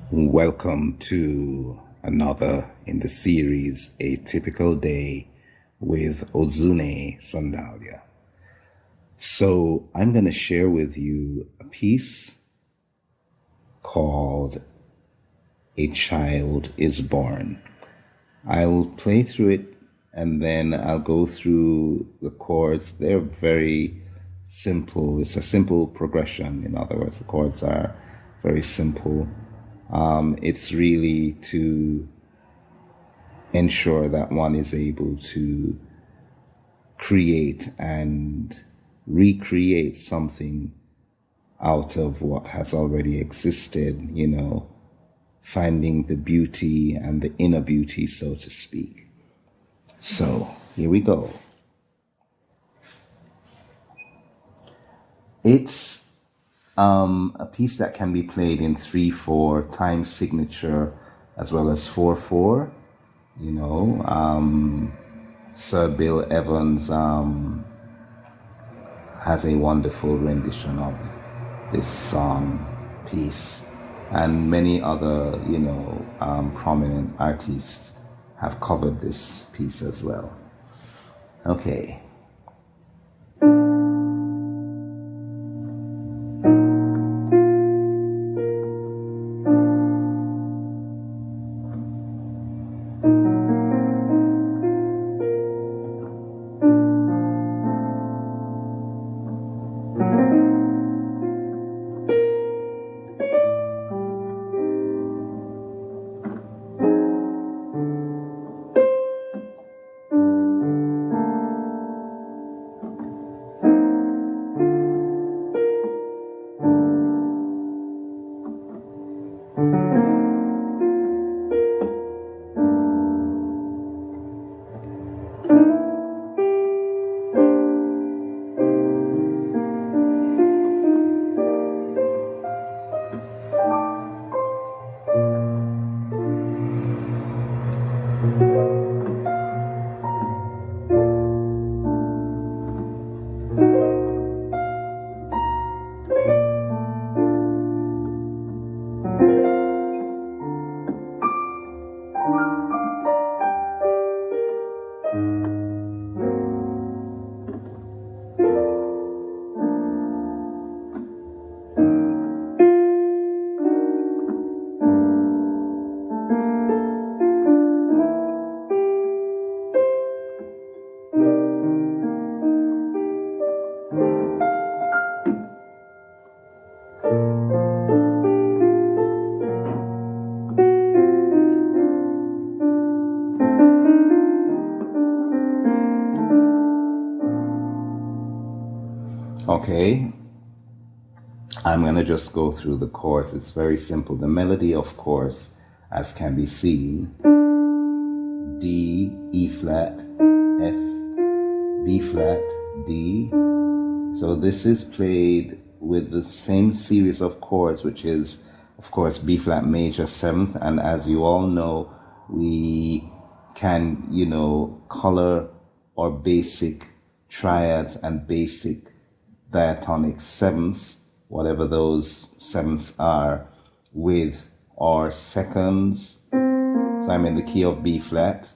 Welcome to another in the series, A Typical Day with Ozou'ne Sundalyah. So I'm going to share with you a piece called A Child is Born. I'll play through it and then I'll go through the chords. They're very simple. It's a simple progression. In other words, the chords are very simple. It's really to ensure that one is able to create and recreate something out of what has already existed, finding the beauty and the inner beauty, so to speak. So here we go. It's a piece that can be played in 3/4 time signature as well as 4/4. Sir Bill Evans has a wonderful rendition of this song piece, and many other prominent artists have covered this piece as well. Okay. Okay, I'm going to just go through the chords. It's very simple. The melody, of course, as can be seen, D, E flat, F, B flat, D. So this is played with the same series of chords, which is, of course, B flat major 7th. And as you all know, we can, color or basic triads and basic diatonic 7ths, whatever those 7ths are, with our seconds. So I'm in the key of B flat.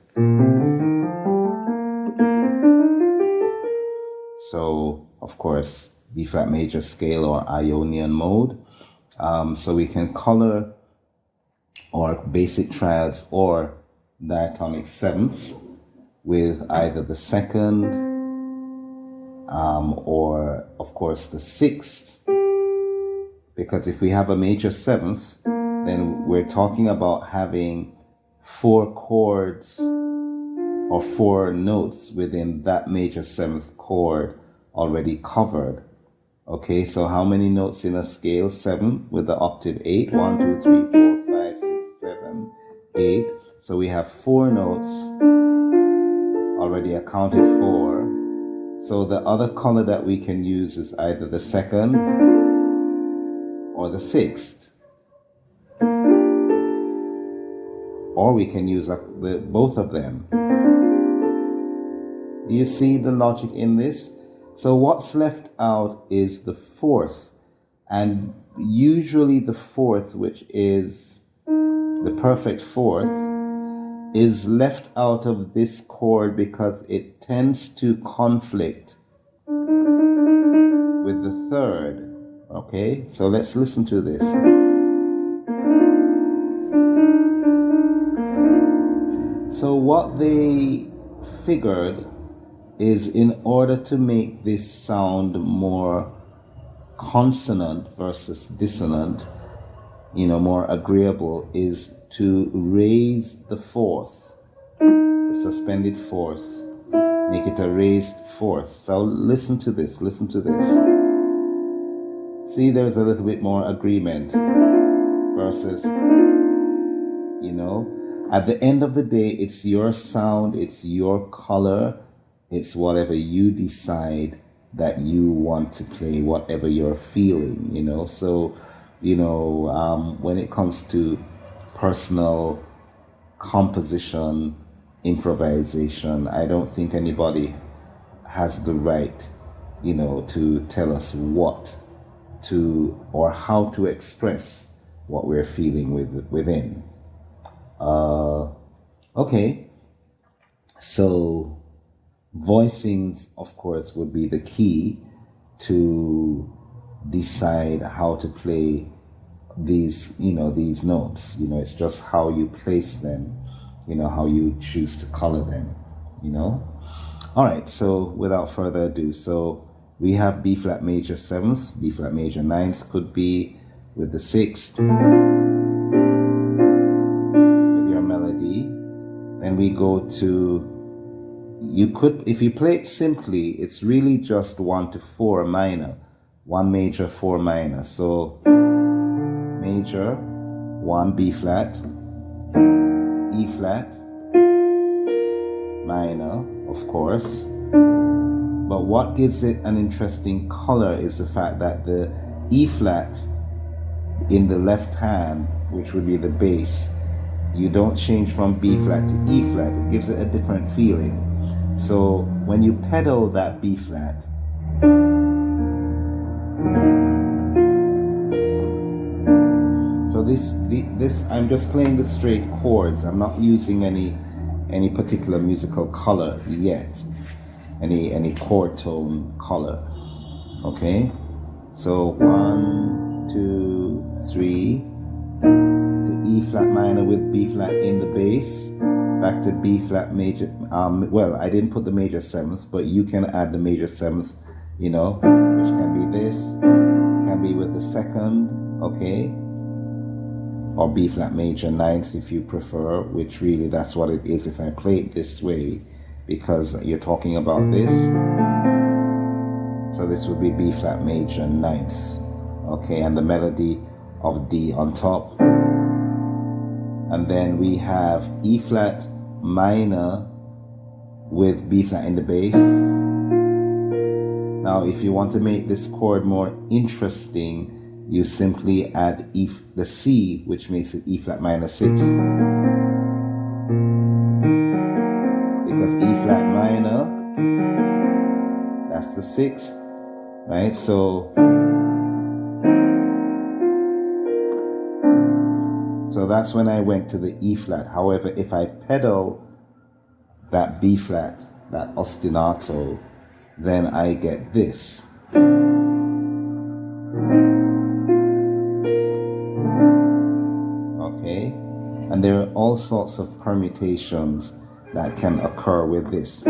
So, of course, B flat major scale or Ionian mode. So we can color our basic triads or diatonic 7ths with either the second, or of course the 6th, because if we have a major 7th, then we're talking about having 4 chords or 4 notes within that major 7th chord already covered. Okay, so how many notes in a scale? 7 with the octave 8. 1, 2, 3, 4, 5, 6, 7, 8. So we have 4 notes already accounted for. So the other color that we can use is either the 2nd or the 6th. Or we can use both of them. Do you see the logic in this? So what's left out is the 4th. And usually the 4th, which is the perfect fourth, is left out of this chord because it tends to conflict with the third. Okay, so let's listen to this. So what they figured is, in order to make this sound more consonant versus dissonant, more agreeable, is to raise the fourth, the suspended fourth, make it a raised fourth. So listen to this. See, there's a little bit more agreement versus, at the end of the day, it's your sound, it's your color, it's whatever you decide that you want to play, whatever you're feeling, So, when it comes to personal composition, improvisation, I don't think anybody has the right, to tell us what to or how to express what we're feeling within. Okay, so voicings, of course, would be the key to decide how to play these notes. It's just how you place them, how you choose to color them, All right, so without further ado, so we have B flat major 7th, B flat major 9th could be with the 6th, with your melody. Then we go to, if you play it simply, it's really just 1 to 4 minor, 1 major, 4 minor. So major, 1 B flat, E flat, minor, of course. But what gives it an interesting color is the fact that the E flat in the left hand, which would be the bass, you don't change from B flat to E flat. It gives it a different feeling. So when you pedal that B flat, so this I'm just playing the straight chords. I'm not using any particular musical color yet, any chord tone color. Okay, so 1, 2, 3 to E flat minor with B flat in the bass, back to B flat major. Well, I didn't put the major 7th, but you can add the major 7th, which can be this, can be with the 2nd, okay, or B flat major 9th if you prefer, which really that's what it is if I play it this way, because you're talking about this. So this would be B flat major 9th, okay, and the melody of D on top. And then we have E flat minor with B flat in the bass. Now if you want to make this chord more interesting, you simply add the C, which makes it E flat minor 6. Because E flat minor, that's the 6th, right? So that's when I went to the E flat. However, if I pedal that B flat, that ostinato, then I get this. Okay? And there are all sorts of permutations that can occur with this.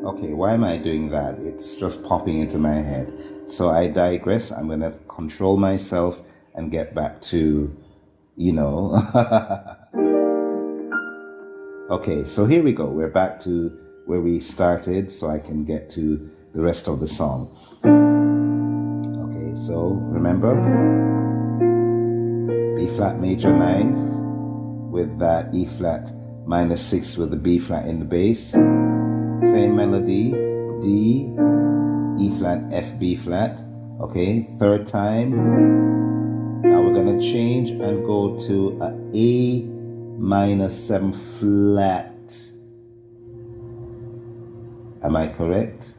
Okay, why am I doing that? It's just popping into my head. So I digress. I'm going to control myself and get back to, Okay, so here we go. We're back to where we started, so I can get to the rest of the song. Okay, so remember, B flat major 9th with that E flat minus 6 with the B flat in the bass. Same melody, D, E flat, F, B flat. Okay, third time. Now we're gonna change and go to A minus 7 flat. Am I correct?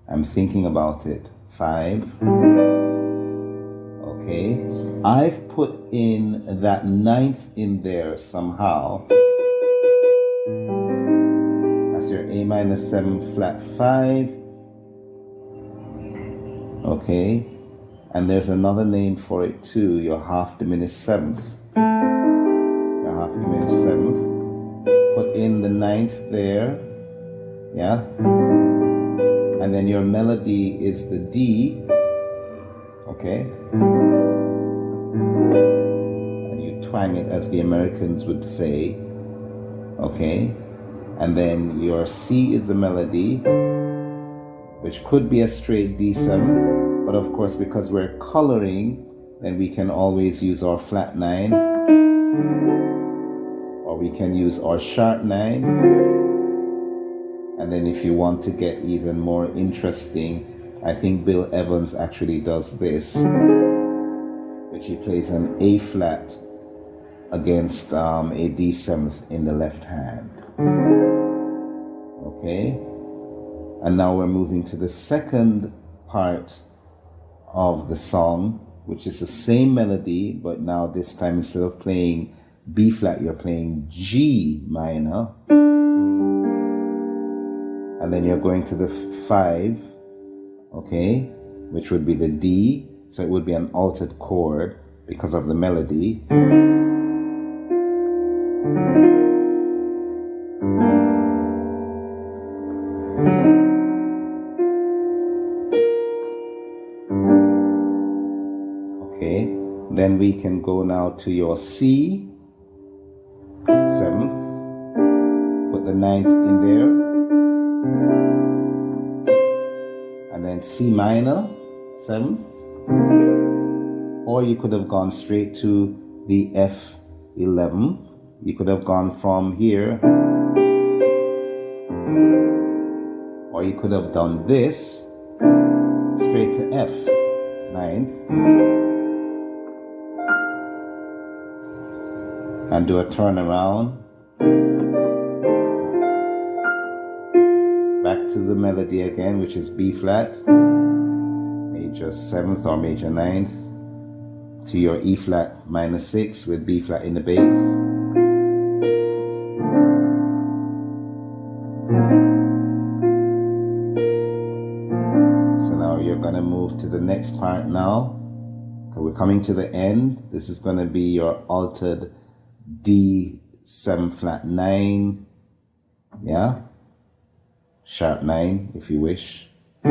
I'm thinking about it. 5. Okay. I've put in that 9th in there somehow. That's your A minus 7 flat 5. Okay. And there's another name for it too, your half diminished 7th. Your half diminished 7th. Put in the 9th there. Yeah. And then your melody is the D. Okay. And you twang it as the Americans would say. Okay. And then your C is the melody, which could be a straight D7th, but of course, because we're coloring, then we can always use our flat 9, or we can use our sharp 9. And then if you want to get even more interesting, I think Bill Evans actually does this, which he plays an A flat against a D7th in the left hand. Okay. And now we're moving to the second part of the song, which is the same melody, but now this time instead of playing B flat, you're playing G minor. And then you're going to the 5, okay, which would be the D. So it would be an altered chord because of the melody. Okay, then we can go now to your C, 7th, put the 9th in there, and then C minor, 7th, or you could have gone straight to the F11. You could have gone from here, or you could have done this straight to F, 9th, and do a turnaround back to the melody again, which is B flat, major 7th or major 9th, to your E flat minus 6 with B flat in the bass. So now you're gonna move to the next part now. We're coming to the end. This is gonna be your altered D7 flat 9, yeah, sharp 9 if you wish. Do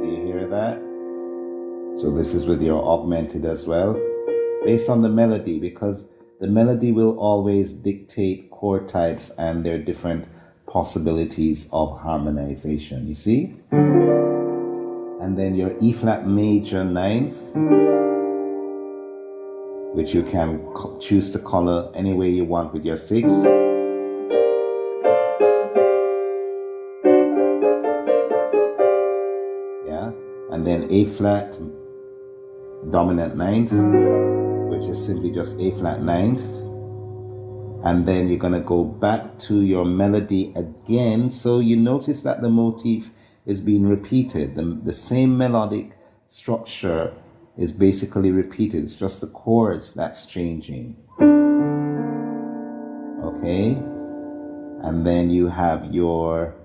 you hear that? So this is with your augmented as well, based on the melody, because the melody will always dictate chord types and their different possibilities of harmonization, you see? And then your E flat major 9th, which you can choose to color any way you want with your 6. Yeah, and then A flat dominant 9th, which is simply just A flat 9th. And then you're gonna go back to your melody again. So you notice that the motif is being repeated. The same melodic structure is basically repeated. It's just the chords that's changing. Okay. And then you have your,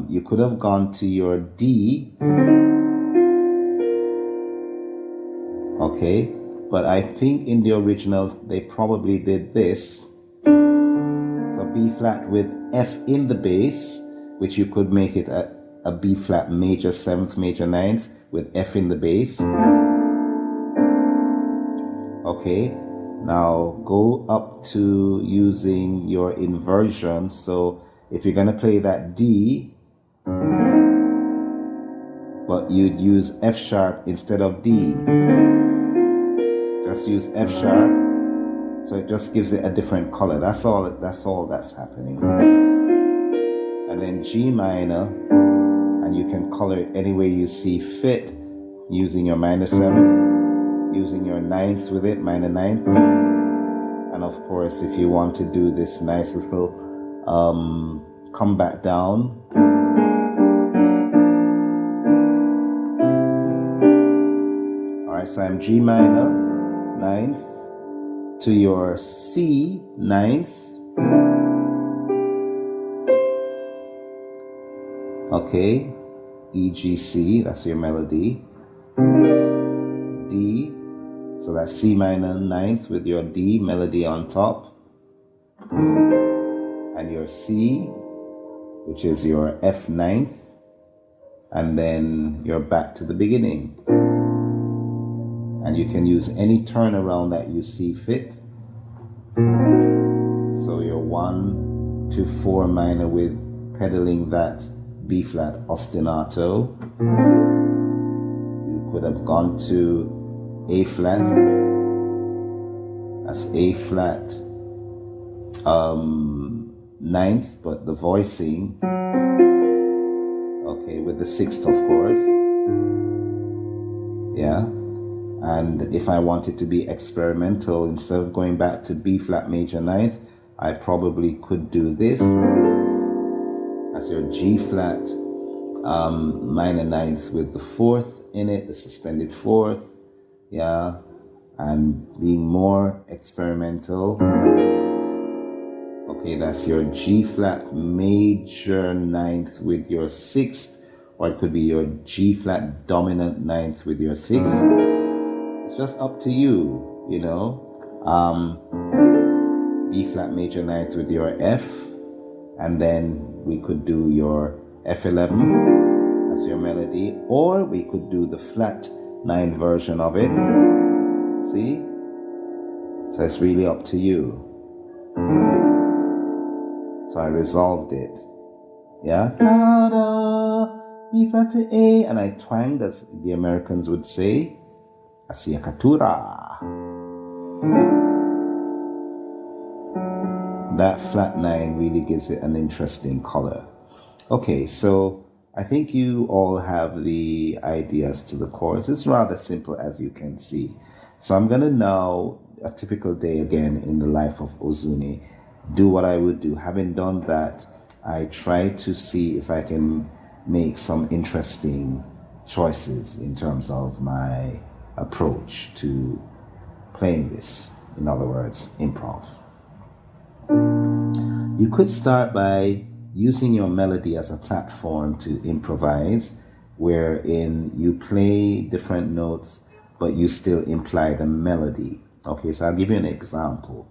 you could have gone to your D. Okay. But I think in the original, they probably did this. So B flat with F in the bass, which you could make it a B flat major 7th, major 9th with F in the bass. Okay, now go up to using your inversion. So if you're going to play that D, but you'd use F sharp instead of D, just use F sharp, so it just gives it a different color. That's all that's happening. And then G minor, and you can color it any way you see fit, using your minor 7th, using your 9th with it, minor 9th. And of course, if you want to do this nice little come back down, alright, so I'm G minor 9th to your C 9th. Okay, E, G, C, that's your melody. D, so that's C minor 9th with your D melody on top. And your C, which is your F 9th. And then you're back to the beginning. And you can use any turnaround that you see fit. So your 1 to 4 minor with pedaling that B flat ostinato. You could have gone to A flat. That's A flat 9th, but the voicing, okay, with the 6th, of course. Yeah. And if I wanted to be experimental, instead of going back to B flat major 9th, I probably could do this as your G flat minor 9th with the 4th in it, the suspended 4th. Yeah. And being more experimental. Okay, that's your G flat major 9th with your 6th, or it could be your G flat dominant 9th with your 6th. It's just up to you, you know. B flat major 9th with your F, and then we could do your F11 as your melody, or we could do the flat 9 version of it. See? So it's really up to you. So I resolved it. Yeah? B flat to A, and I twanged, as the Americans would say, asiakatura. That flat 9 really gives it an interesting color. Okay, so I think you all have the ideas to the chorus. It's rather simple, as you can see. So I'm going to now, a typical day again in the life of Ozou'ne, do what I would do. Having done that, I try to see if I can make some interesting choices in terms of my approach to playing this. In other words, improv. You could start by using your melody as a platform to improvise, wherein you play different notes, but you still imply the melody. Okay, so I'll give you an example.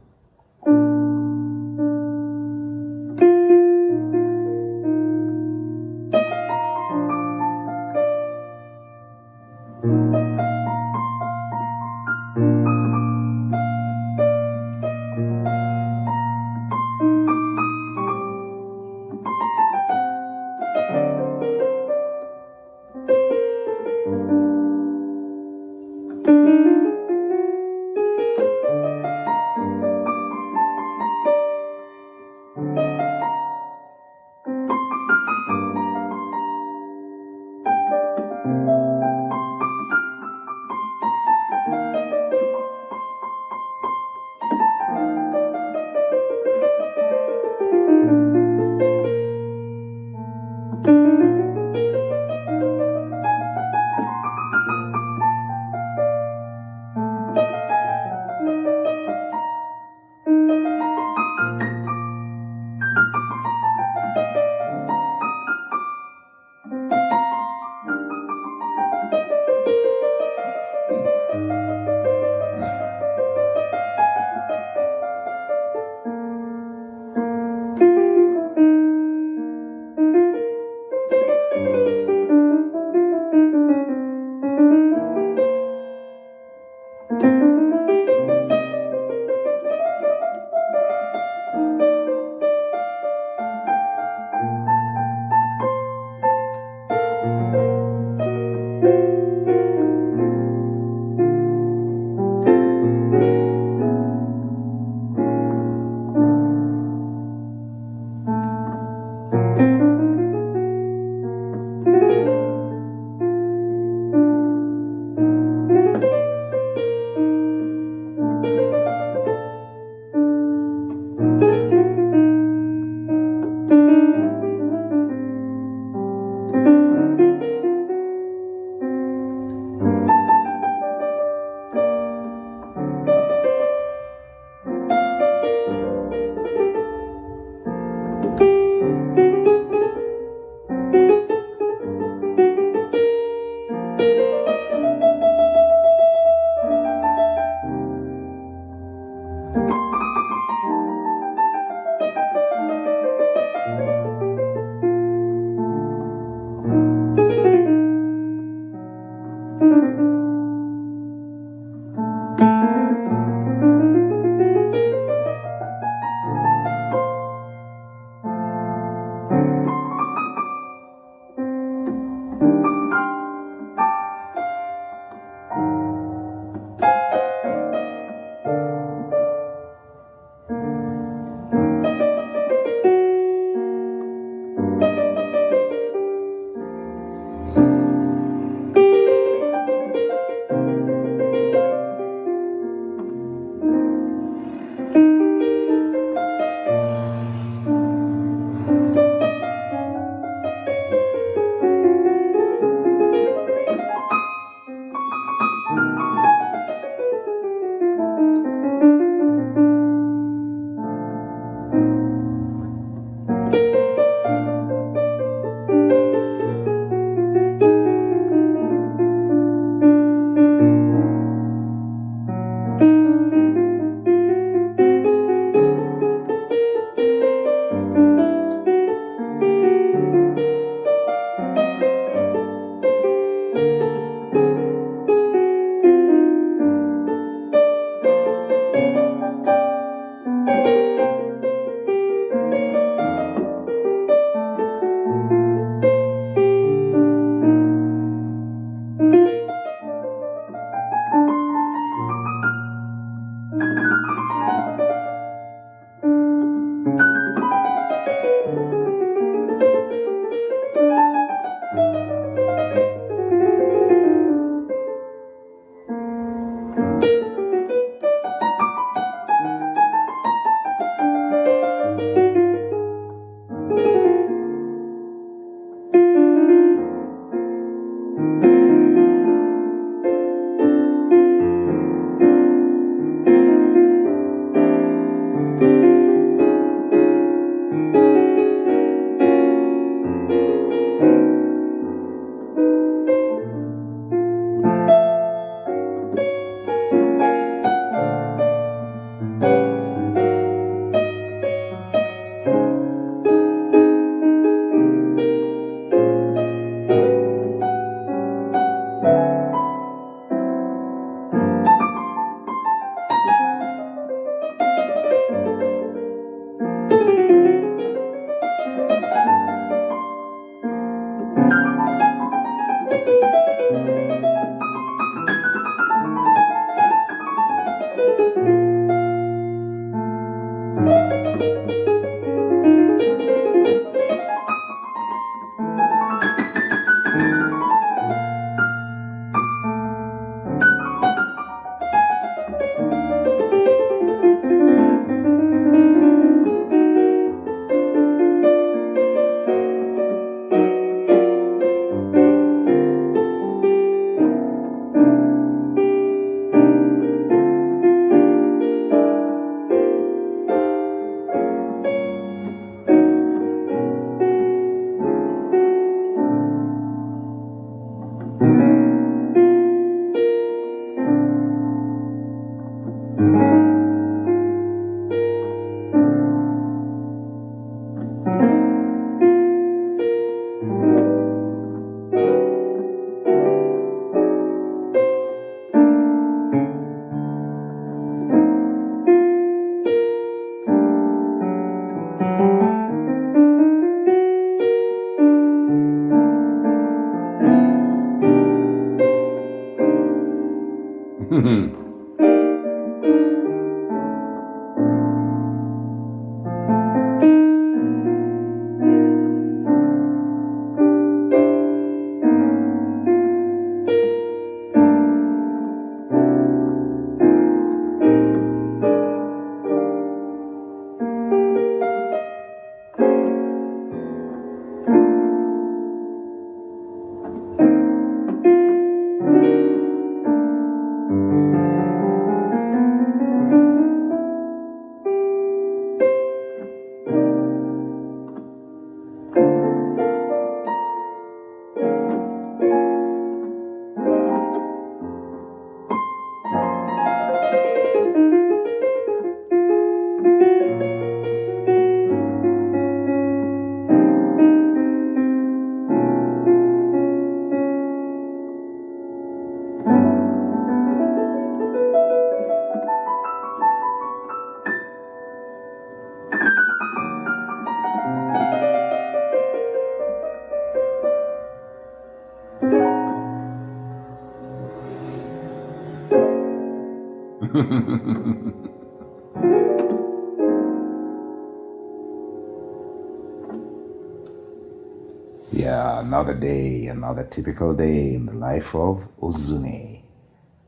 Yeah, another day, another typical day in the life of Ozou'ne,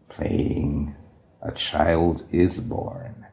playing A Child is Born.